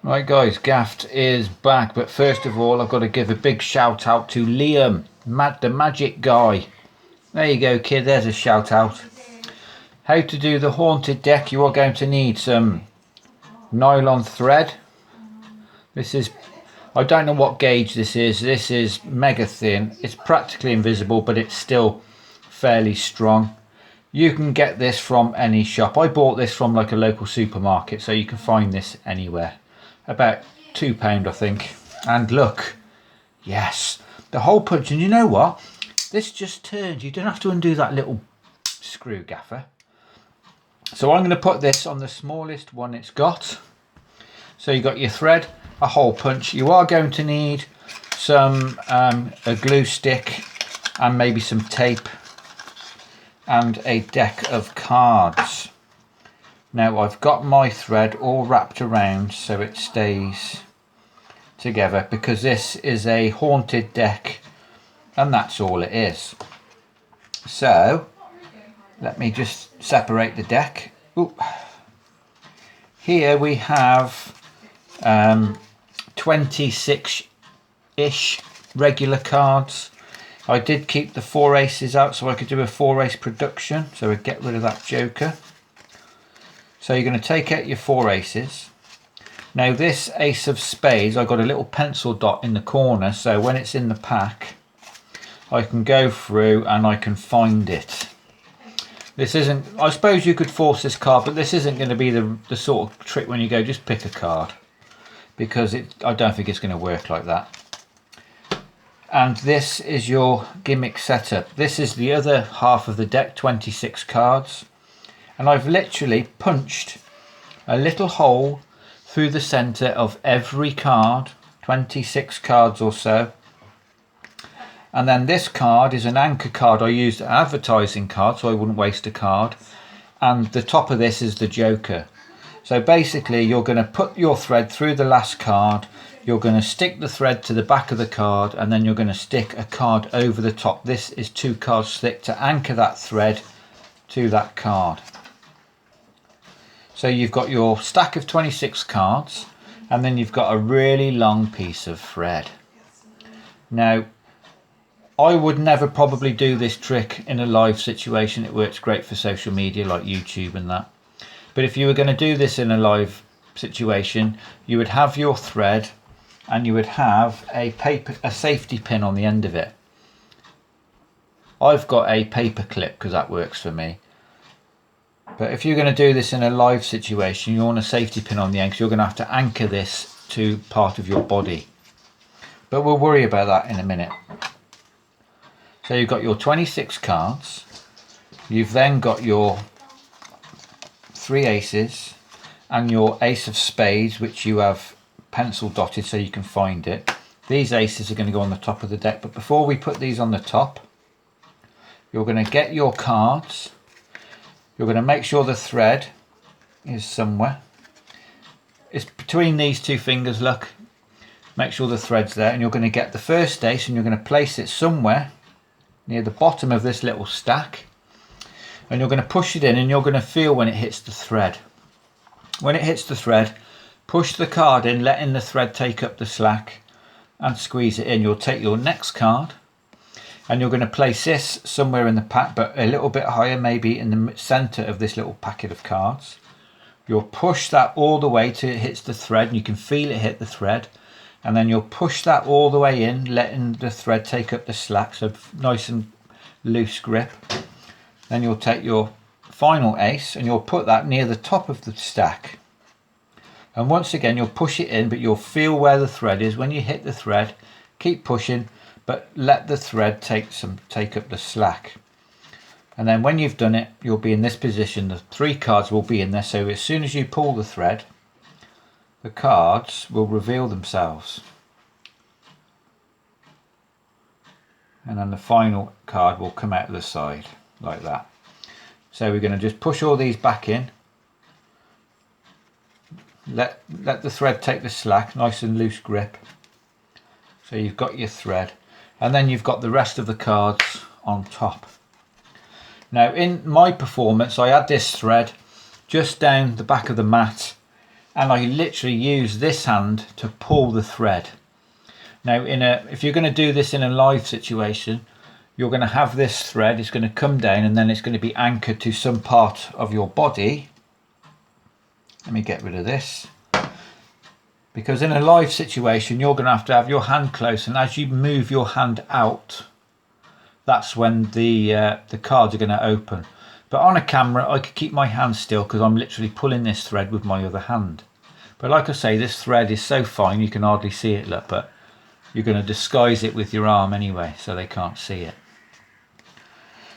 Right guys, Gaft is back, but first of all I've got to give a big shout out to Liam, the magic guy. There you go kid, there's a shout out. How to do the haunted deck: you are going to need some nylon thread. This is, I don't know what gauge this is mega thin. It's practically invisible, but it's still fairly strong. You can get this from any shop. I bought this from like a local supermarket, so you can find this anywhere. About £2 I think. And look, yes, the hole punch. And you know what, this just turns. You don't have to undo that little screw, gaffer. So I'm going to put this on the smallest one it's got. So you got your thread, a hole punch. You are going to need some a glue stick and maybe some tape and a deck of cards. Now I've got my thread all wrapped around so it stays together, because this is a haunted deck and that's all it is. So let me just separate the deck. Ooh. Here we have 26-ish regular cards. I did keep the 4 aces out so I could do a 4 ace production, so we'd get rid of that joker. So you're going to take out your 4 aces. Now this ace of spades, I've got a little pencil dot in the corner, so when it's in the pack I can go through and I can find it. This isn't, I suppose you could force this card, but this isn't going to be the sort of trick when you go just pick a card, because I don't think it's going to work like that. And this is your gimmick setup. This is the other half of the deck, 26 cards. And I've literally punched a little hole through the centre of every card, 26 cards or so. And then this card is an anchor card. I used an advertising card so I wouldn't waste a card. And the top of this is the joker. So basically you're going to put your thread through the last card. You're going to stick the thread to the back of the card, and then you're going to stick a card over the top. This is 2 cards thick to anchor that thread to that card. So you've got your stack of 26 cards, and then you've got a really long piece of thread. Now, I would never probably do this trick in a live situation. It works great for social media like YouTube and that. But if you were going to do this in a live situation, you would have your thread and you would have a safety pin on the end of it. I've got a paper clip because that works for me. But if you're going to do this in a live situation, you want a safety pin on the end, because you're going to have to anchor this to part of your body. But we'll worry about that in a minute. So you've got your 26 cards. You've then got your 3 aces and your ace of spades, which you have pencil dotted so you can find it. These aces are going to go on the top of the deck, but before we put these on the top, you're going to get your cards. You're going to make sure the thread is somewhere. It's between these 2 fingers, look. Make sure the thread's there, and you're going to get the first ace and you're going to place it somewhere near the bottom of this little stack. And you're going to push it in, and you're going to feel when it hits the thread. When it hits the thread, push the card in, letting the thread take up the slack, and squeeze it in. You'll take your next card, and you're going to place this somewhere in the pack, but a little bit higher, maybe in the centre of this little packet of cards. You'll push that all the way till it hits the thread, and you can feel it hit the thread. And then you'll push that all the way in, letting the thread take up the slack, so nice and loose grip. Then you'll take your final ace and you'll put that near the top of the stack. And once again, you'll push it in, but you'll feel where the thread is. When you hit the thread, keep pushing, but let the thread take up the slack. And then when you've done it, you'll be in this position. The 3 cards will be in there, so as soon as you pull the thread, the cards will reveal themselves. And then the final card will come out of the side like that. So we're going to just push all these back in. Let the thread take the slack, nice and loose grip. So you've got your thread, and then you've got the rest of the cards on top. Now in my performance, I had this thread just down the back of the mat and I literally use this hand to pull the thread. Now if you're going to do this in a live situation, you're going to have this thread, it's going to come down and then it's going to be anchored to some part of your body. Let me get rid of this. Because in a live situation, you're going to have your hand close, and as you move your hand out, that's when the cards are going to open. But on a camera, I could keep my hand still because I'm literally pulling this thread with my other hand. But like I say, this thread is so fine you can hardly see it, look, but you're going to disguise it with your arm anyway, so they can't see it.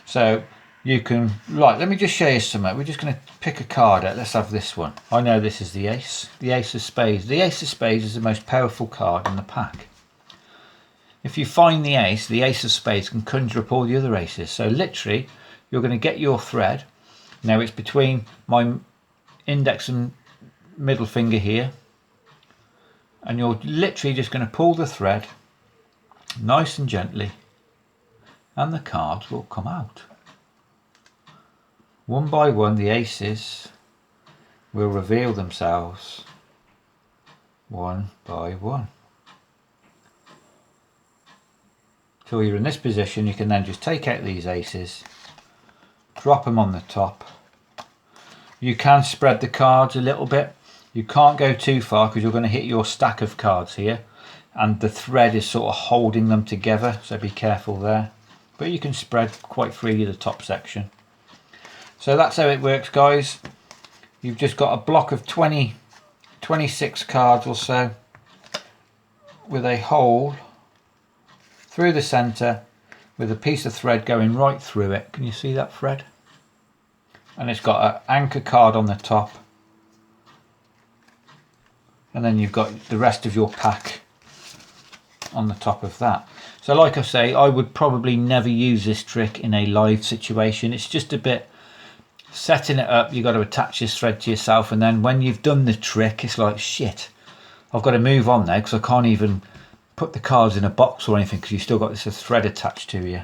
So you can, right, let me just show you something. We're just going to pick a card out. Let's have this one. I know this is the ace of spades. The ace of spades is the most powerful card in the pack. If you find the ace of spades can conjure up all the other aces. So literally, you're going to get your thread. Now it's between my index and middle finger here. And you're literally just going to pull the thread nice and gently, and the cards will come out. One by one, the aces will reveal themselves one by one. Till you're in this position, you can then just take out these aces, drop them on the top. You can spread the cards a little bit. You can't go too far because you're going to hit your stack of cards here, and the thread is sort of holding them together, so be careful there. But you can spread quite freely the top section. So that's how it works, guys. You've just got a block of 26 cards or so with a hole through the centre with a piece of thread going right through it. Can you see that thread? And it's got an anchor card on the top, and then you've got the rest of your pack on the top of that. So like I say, I would probably never use this trick in a live situation. It's just a bit setting it up. You've got to attach this thread to yourself, and then when you've done the trick, it's like, shit, I've got to move on now because I can't even put the cards in a box or anything because you've still got this thread attached to you.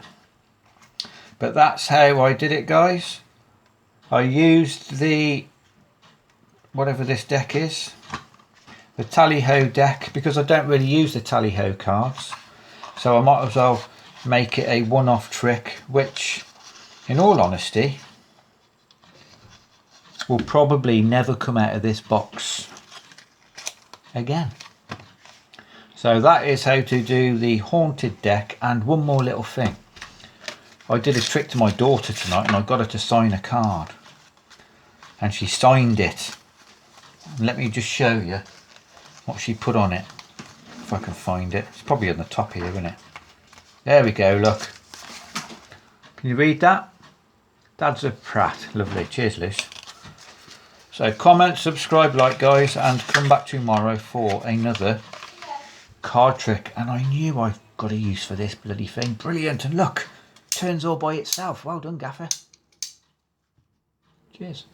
But that's how I did it, guys. I used the, whatever this deck is, the tally-ho deck, because I don't really use the tally-ho cards. So I might as well make it a one-off trick, which, in all honesty, will probably never come out of this box again. So that is how to do the haunted deck. And one more little thing. I did a trick to my daughter tonight and I got her to sign a card. And she signed it. Let me just show you what she put on it, if I can find it. It's probably on the top here, isn't it? There we go, look. Can you read that? Dad's a prat. Lovely. Cheers, Liz. So comment, subscribe, like, guys, and come back tomorrow for another card trick. And I knew I've got a use for this bloody thing. Brilliant. And look, turns all by itself. Well done, Gaffer. Cheers.